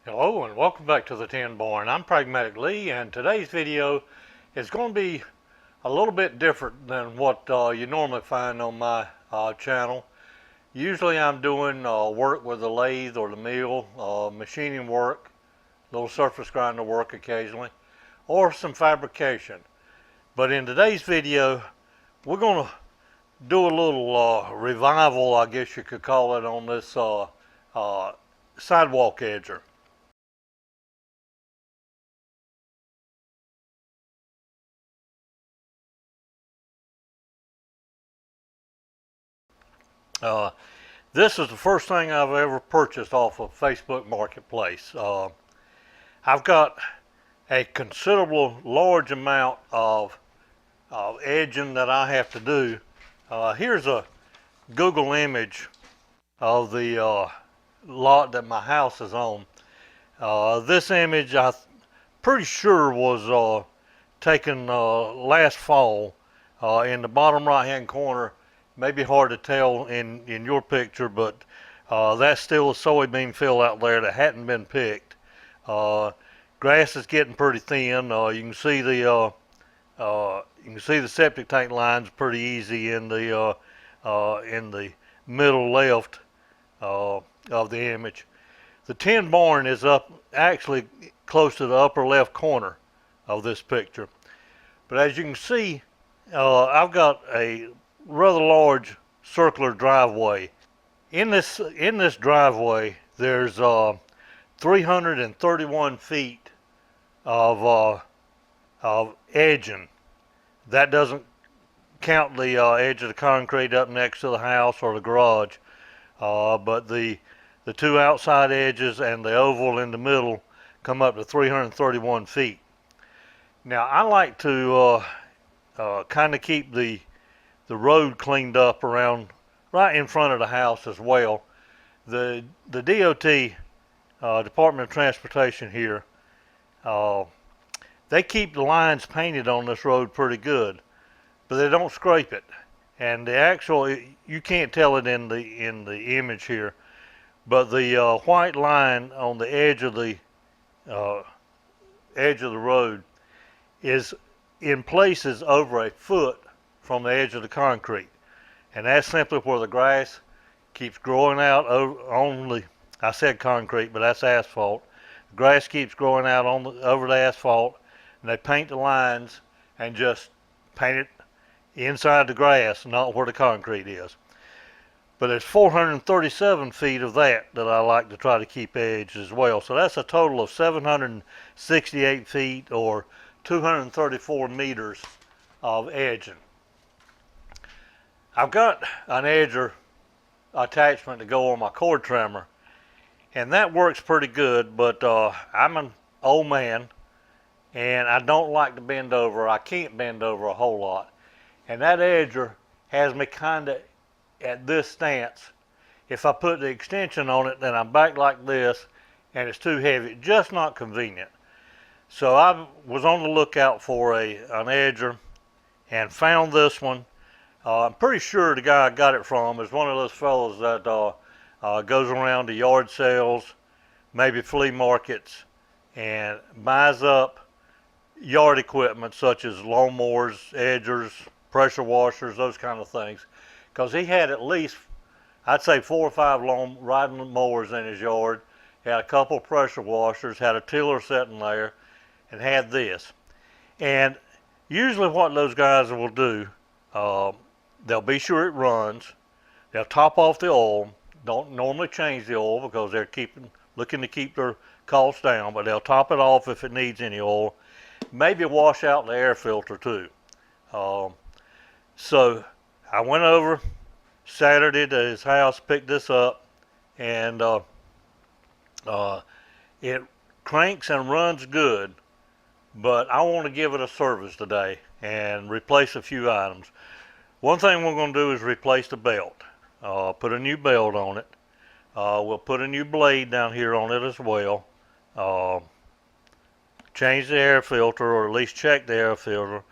Hello and welcome back to the Tin Barn. I'm Pragmatic Lee, and today's video is going to be a little bit different than what you normally find on my channel. Usually I'm doing work with the lathe or the mill, machining work, little surface grinder work occasionally, or some fabrication. But in today's video, we're going to do a little revival, I guess you could call it, on this sidewalk edger. Uh, This is the first thing I've ever purchased off of Facebook Marketplace. I've got a considerable large amount of edging that I have to do. Here's a Google image of the lot that my house is on. This image I'm pretty sure was taken last fall. In the bottom right hand corner, maybe hard to tell in your picture, but that's still a soybean field out there that hadn't been picked. Grass is getting pretty thin. You can see the septic tank lines pretty easy in the middle left of the image. The tin barn is up actually close to the upper left corner of this picture. But as you can see, I've got a rather large circular driveway. In this driveway, there's 331 feet of edging. That doesn't count the edge of the concrete up next to the house or the garage, but the two outside edges and the oval in the middle come up to 331 feet. Now I like to kind of keep the road cleaned up around right in front of the house as well. The DOT, Department of Transportation here, they keep the lines painted on this road pretty good, but they don't scrape it. And the actual, you can't tell it in the image here, but the white line on the edge of the road is in places over a foot from the edge of the concrete, and that's simply where the grass keeps growing out I said concrete, but that's asphalt. The grass keeps growing out over the asphalt, and they paint the lines and just paint it inside the grass, not where the concrete is. But there's 437 feet of that I like to try to keep edged as well. So that's a total of 768 feet or 234 meters of edging. I've got an edger attachment to go on my cord trimmer, and that works pretty good, but I'm an old man and I don't like to bend over. I can't bend over a whole lot, and that edger has me kind of at this stance. If I put the extension on it, then I'm back like this, and it's too heavy, just not convenient. So I was on the lookout for an edger and found this one. I'm pretty sure the guy I got it from is one of those fellows that goes around to yard sales, maybe flea markets, and buys up yard equipment such as lawnmowers, edgers, pressure washers, those kind of things. Because he had at least, I'd say 4 or 5 riding mowers in his yard, had a couple pressure washers, had a tiller sitting there, and had this. And usually what those guys will do, they'll be sure it runs. They'll top off the oil. Don't normally change the oil because they're looking to keep their costs down, but they'll top it off if it needs any oil. Maybe wash out the air filter too. So I went over Saturday to his house, picked this up, and it cranks and runs good, but I want to give it a service today and replace a few items. One thing we're going to do is replace the belt. Put a new belt on it. We'll put a new blade down here on it as well. Change the air filter, or at least check the air filter.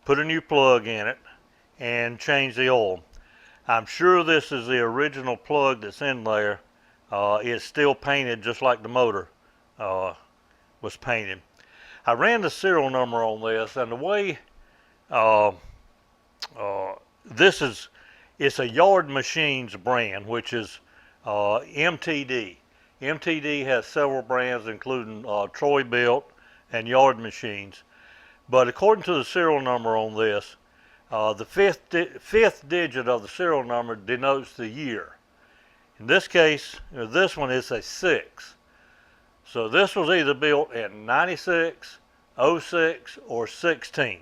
Put a new plug in it and change the oil. I'm sure this is the original plug that's in there. It's still painted just like the motor was painted. I ran the serial number on this, and the way uh, this is, it's a Yard Machines brand, which is MTD. MTD has several brands, including Troy Bilt and Yard Machines. But according to the serial number on this, the fifth digit of the serial number denotes the year. In this case, this one is a 6. So this was either built in 96, 06, or 16.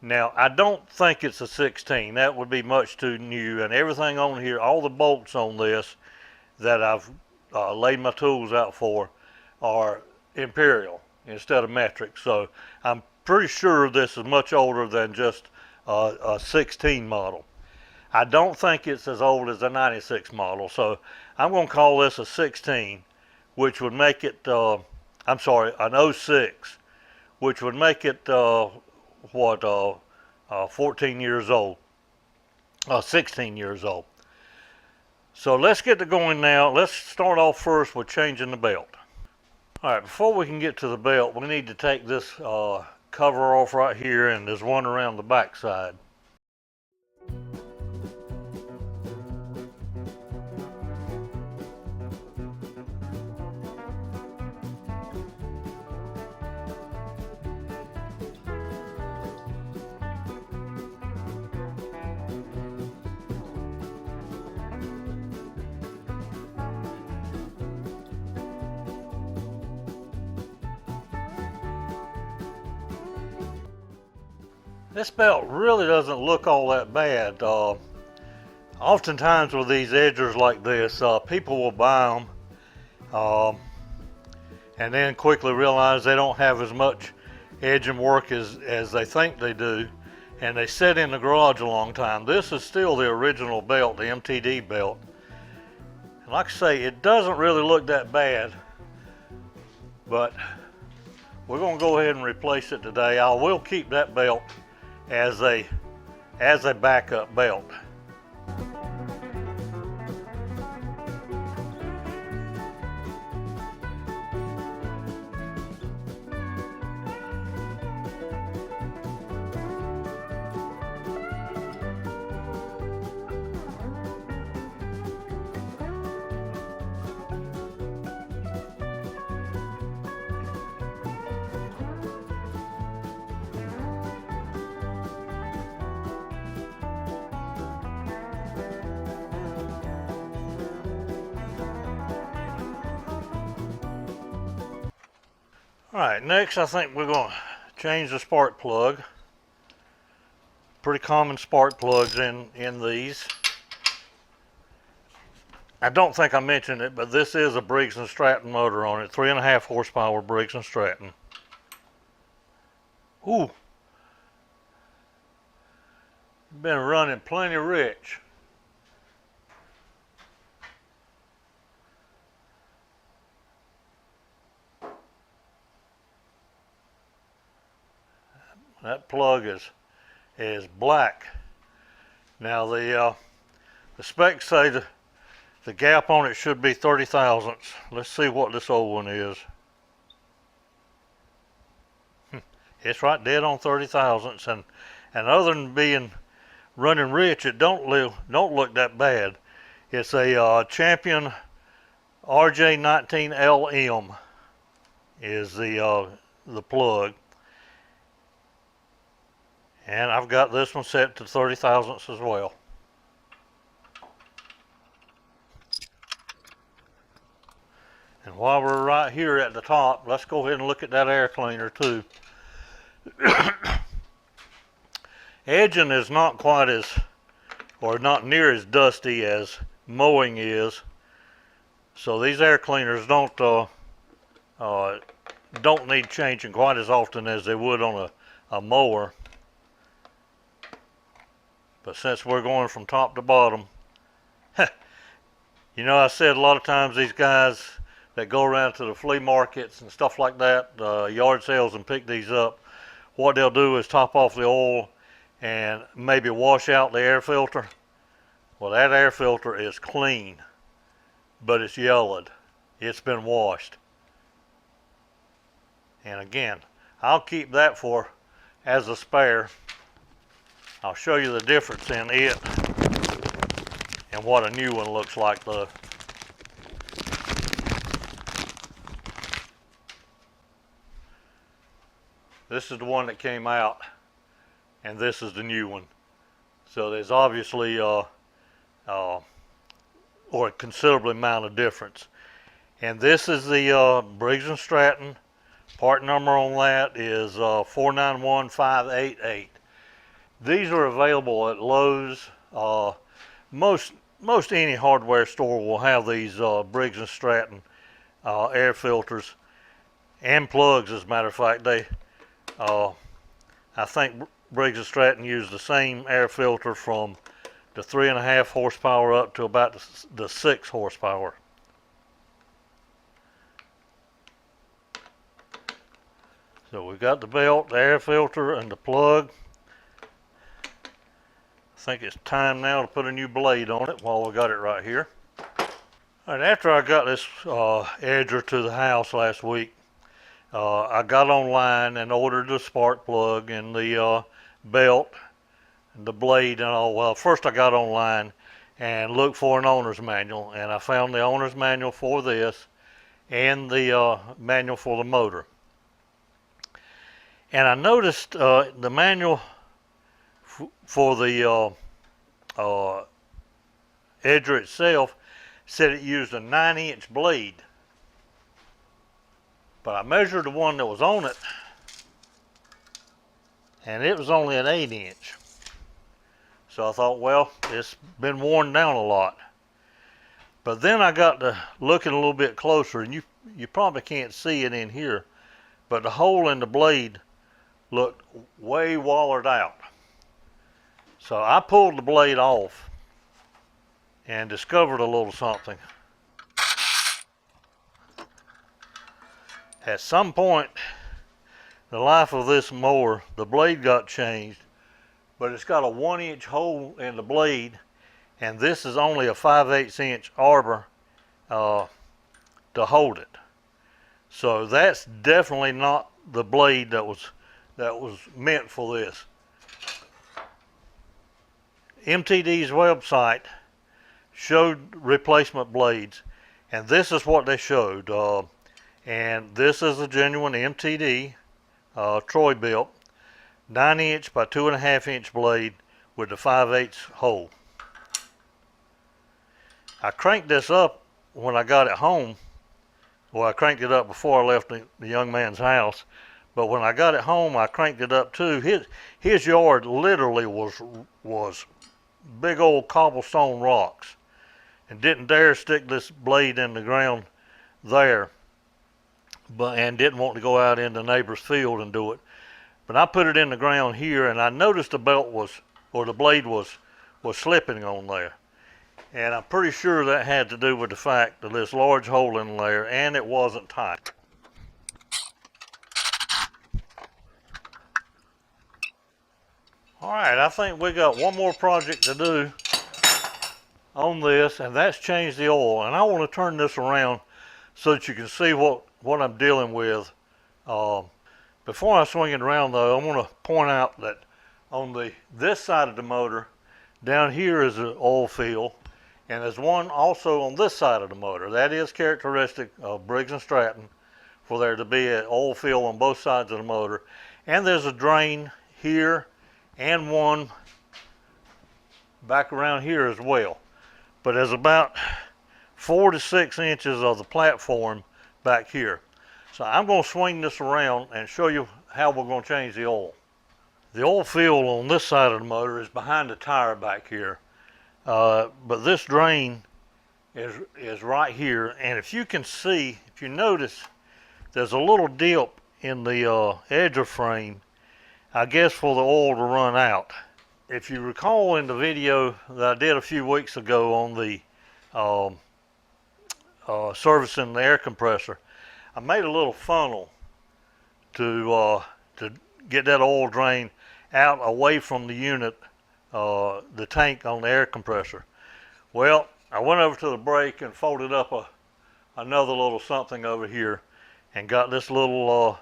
Now, I don't think it's a 16. That would be much too new. And everything on here, all the bolts on this that I've laid my tools out for are imperial instead of metric. So I'm pretty sure this is much older than just a 16 model. I don't think it's as old as a 96 model. So I'm going to call this a 16, which would make it, I'm sorry, an 06, which would make it, 14 years old, 16 years old. So let's get to going now. Let's start off first with changing the belt. All right, before we can get to the belt, we need to take this cover off right here, and there's one around the back side. This belt really doesn't look all that bad. Oftentimes with these edgers like this, people will buy them and then quickly realize they don't have as much edging work as they think they do, and they sit in the garage a long time. This is still the original belt, the MTD belt. And like I say, it doesn't really look that bad, but we're going to go ahead and replace it today. I will keep that belt as a backup belt. Alright, next I think we're going to change the spark plug. Pretty common spark plugs in these. I don't think I mentioned it, but this is a Briggs & Stratton motor on it. 3.5 horsepower Briggs & Stratton. Ooh. Been running plenty rich. That plug is black. Now the specs say the gap on it should be 30 thousandths. Let's see what this old one is. It's right dead on 30 thousandths, and other than being running rich, it don't look that bad. It's a Champion RJ19LM is the plug. And I've got this one set to 30 thousandths as well. And while we're right here at the top, let's go ahead and look at that air cleaner too. Edging is not quite as, or not near as dusty as mowing is. So these air cleaners don't need changing quite as often as they would on a mower. But since we're going from top to bottom, you know, I said a lot of times these guys that go around to the flea markets and stuff like that, yard sales, and pick these up, what they'll do is top off the oil and maybe wash out the air filter. Well, that air filter is clean, but it's yellowed. It's been washed. And again, I'll keep that for as a spare. I'll show you the difference in it and what a new one looks like though. This is the one that came out, and this is the new one. So there's obviously or a considerable amount of difference. And this is the Briggs & Stratton. Part number on that is 491588. These are available at Lowe's. Most any hardware store will have these Briggs & Stratton air filters and plugs. As a matter of fact, I think Briggs & Stratton used the same air filter from the 3.5 horsepower up to about the 6 horsepower. So we've got the belt, the air filter, and the plug. I think it's time now to put a new blade on it while we got it right here. All right, after I got this edger to the house last week, I got online and ordered the spark plug and the belt and the blade and all. Well, first I got online and looked for an owner's manual, and I found the owner's manual for this and the manual for the motor. And I noticed the manual for the edger itself said it used a 9-inch blade. But I measured the one that was on it, and it was only an 8-inch. So I thought, well, it's been worn down a lot. But then I got to looking a little bit closer, and you probably can't see it in here, but the hole in the blade looked way wallered out. So I pulled the blade off and discovered a little something. At some point in the life of this mower, the blade got changed, but it's got a 1-inch hole in the blade, and this is only a 5/8 inch arbor to hold it. So that's definitely not the blade that was meant for this. MTD's website showed replacement blades, and this is what they showed. And this is a genuine MTD Troy Bilt 9-inch by 2.5-inch blade with the 5/8 hole. I cranked this up when I got it home. Well, I cranked it up before I left the young man's house, but when I got it home, I cranked it up too. His yard literally was big old cobblestone rocks, and didn't dare stick this blade in the ground there, and didn't want to go out in the neighbor's field and do it. But I put it in the ground here, and I noticed the blade was slipping on there. And I'm pretty sure that had to do with the fact that this large hole in there, and it wasn't tight. All right, I think we got one more project to do on this, and that's change the oil. And I want to turn this around so that you can see what I'm dealing with. Before I swing it around though, I want to point out that on this side of the motor, down here is an oil field, and there's one also on this side of the motor. That is characteristic of Briggs & Stratton for there to be an oil field on both sides of the motor. And there's a drain here and one back around here as well. But there's about 4 to 6 inches of the platform back here. So I'm going to swing this around and show you how we're going to change the oil. The oil field on this side of the motor is behind the tire back here. But this drain is right here. And if you can see, if you notice, there's a little dip in the edger frame, I guess for the oil to run out. If you recall in the video that I did a few weeks ago on the servicing the air compressor, I made a little funnel to get that oil drain out away from the unit, the tank on the air compressor. Well, I went over to the brake and folded up another little something over here and got this little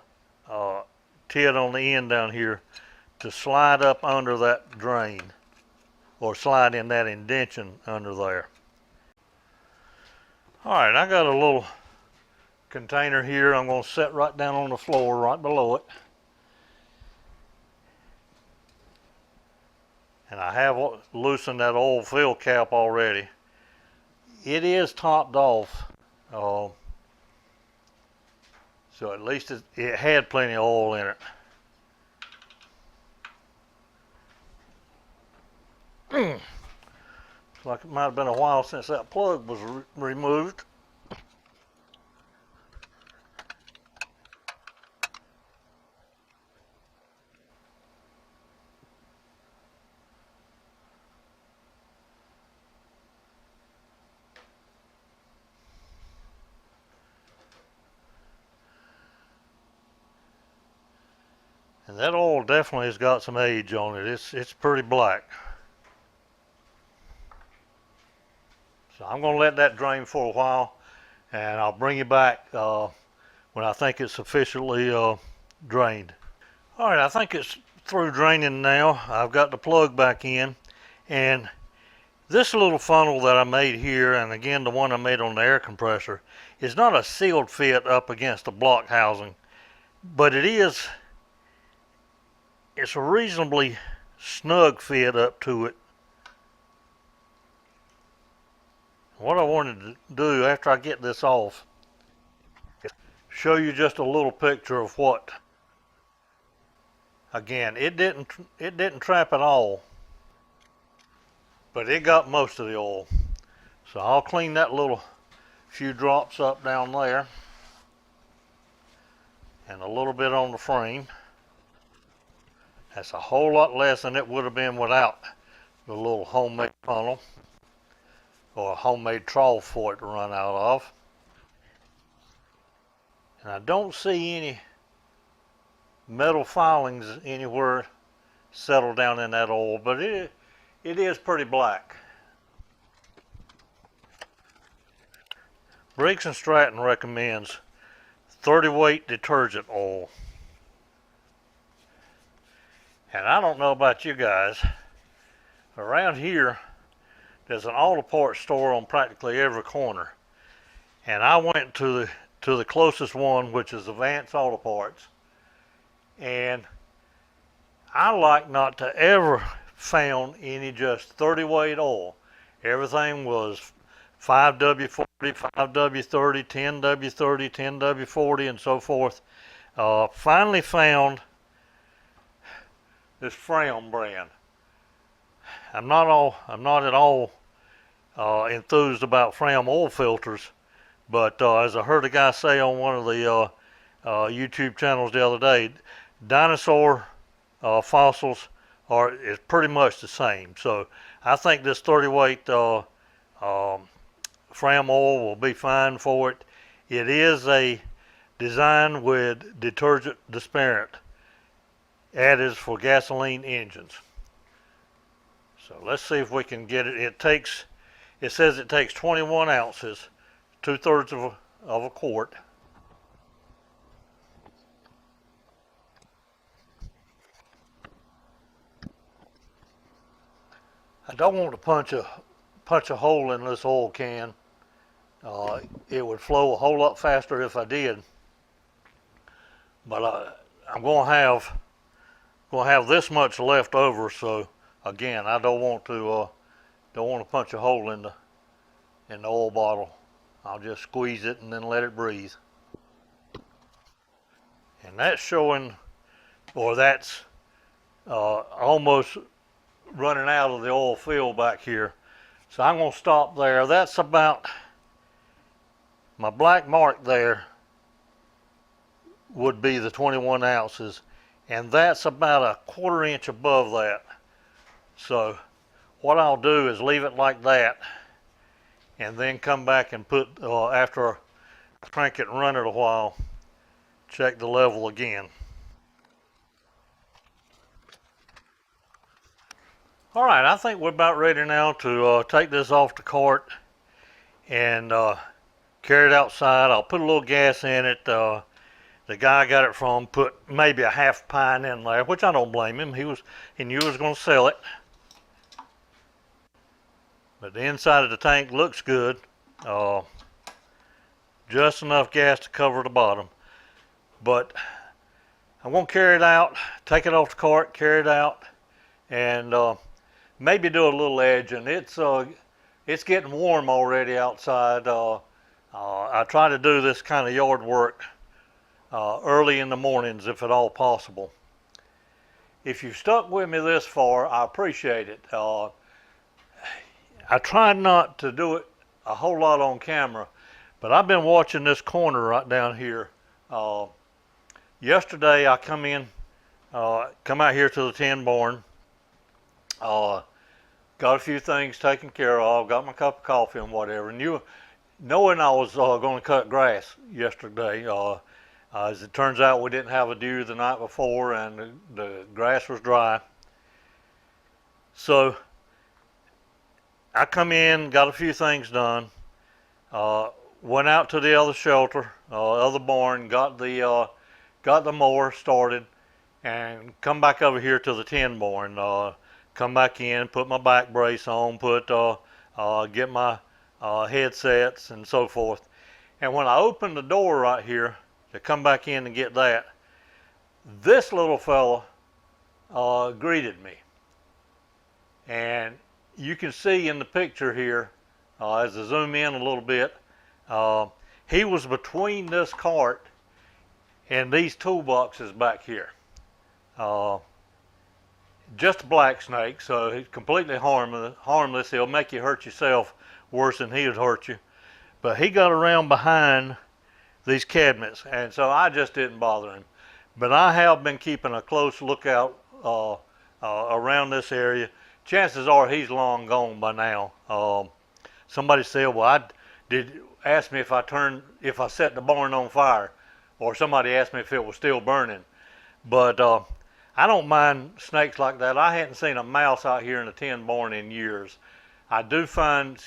tit on the end down here to slide up under that drain or slide in that indention under there. Alright, I got a little container here I'm going to set right down on the floor right below it. And I have loosened that old fill cap already. It is topped off, so at least it had plenty of oil in it. Looks like it might have been a while since that plug was removed. And that oil definitely has got some age on it. It's pretty black. So I'm going to let that drain for a while, and I'll bring you back when I think it's sufficiently drained. All right, I think it's through draining now. I've got the plug back in, and this little funnel that I made here, and again the one I made on the air compressor, is not a sealed fit up against the block housing, but it's a reasonably snug fit up to it. What I wanted to do after I get this off, show you just a little picture of what. Again, it didn't trap at all, but it got most of the oil. So I'll clean that little few drops up down there, and a little bit on the frame. That's a whole lot less than it would have been without the little homemade funnel or a homemade trough for it to run out of. And I don't see any metal filings anywhere settled down in that oil, but it is pretty black. Briggs & Stratton recommends 30 weight detergent oil. And I don't know about you guys, around here there's an auto parts store on practically every corner. And I went to the closest one, which is Advance Auto Parts. And I like not to ever found any just 30 weight oil. Everything was 5W40, 5W30, 10W30, 10W40, and so forth. Finally found this Fram brand. I'm not at all enthused about Fram oil filters, but as I heard a guy say on one of the YouTube channels the other day, dinosaur fossils is pretty much the same. So I think this 30 weight Fram oil will be fine for it. It is a design with detergent disparate added for gasoline engines. So let's see if we can get it. It says it takes 21 ounces, 2/3 of a quart. I don't want to punch a hole in this oil can. It would flow a whole lot faster if I did. But I'm going to have this much left over, so again, I don't want to punch a hole in the oil bottle. I'll just squeeze it and then let it breathe. And that's showing, or that's almost running out of the oil fill back here. So I'm going to stop there. That's about, my black mark there would be the 21 ounces, and that's about a 1/4 inch above that. So what I'll do is leave it like that, and then come back and put, after I crank it and run it a while, check the level again. All right, I think we're about ready now to take this off the cart and carry it outside. I'll put a little gas in it, the guy I got it from put maybe a half pint in there, which I don't blame him. He knew he was going to sell it. But the inside of the tank looks good. Just enough gas to cover the bottom. But I'm going to carry it out, take it off the cart, carry it out, and maybe do a little edging. It's getting warm already outside. I try to do this kind of yard work early in the mornings if at all possible. If you've stuck with me this far, I appreciate it. I tried not to do it a whole lot on camera, but I've been watching this corner right down here. Yesterday I come out here to the tin barn, got a few things taken care of, got my cup of coffee and whatever, and knowing I was going to cut grass yesterday, as it turns out we didn't have a dew the night before and the grass was dry. So I come in, got a few things done, went out to the other shelter, other barn, got the mower started, and come back over here to the tin barn. Come back in, put my back brace on, get my headsets and so forth. And when I opened the door right here to come back in and get that, this little fella greeted me. And you can see in the picture here, as I zoom in a little bit, he was between this cart and these toolboxes back here. Just a black snake, so he's completely harmless. He'll make you hurt yourself worse than he would hurt you. But he got around behind these cabinets, and so I just didn't bother him. But I have been keeping a close lookout around this area. Chances are he's long gone by now. Somebody said, well, asked me if I set the barn on fire, or somebody asked me if it was still burning. But I don't mind snakes like that. I hadn't seen a mouse out here in the tin barn in years. I do find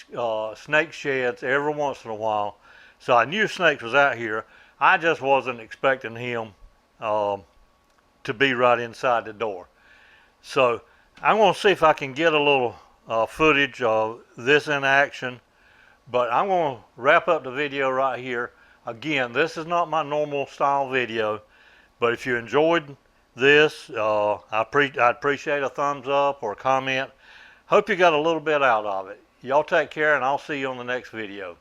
snake sheds every once in a while. So I knew snakes was out here. I just wasn't expecting him to be right inside the door. So I'm going to see if I can get a little footage of this in action. But I'm going to wrap up the video right here. Again, this is not my normal style video. But if you enjoyed this, I'd appreciate a thumbs up or a comment. Hope you got a little bit out of it. Y'all take care, and I'll see you on the next video.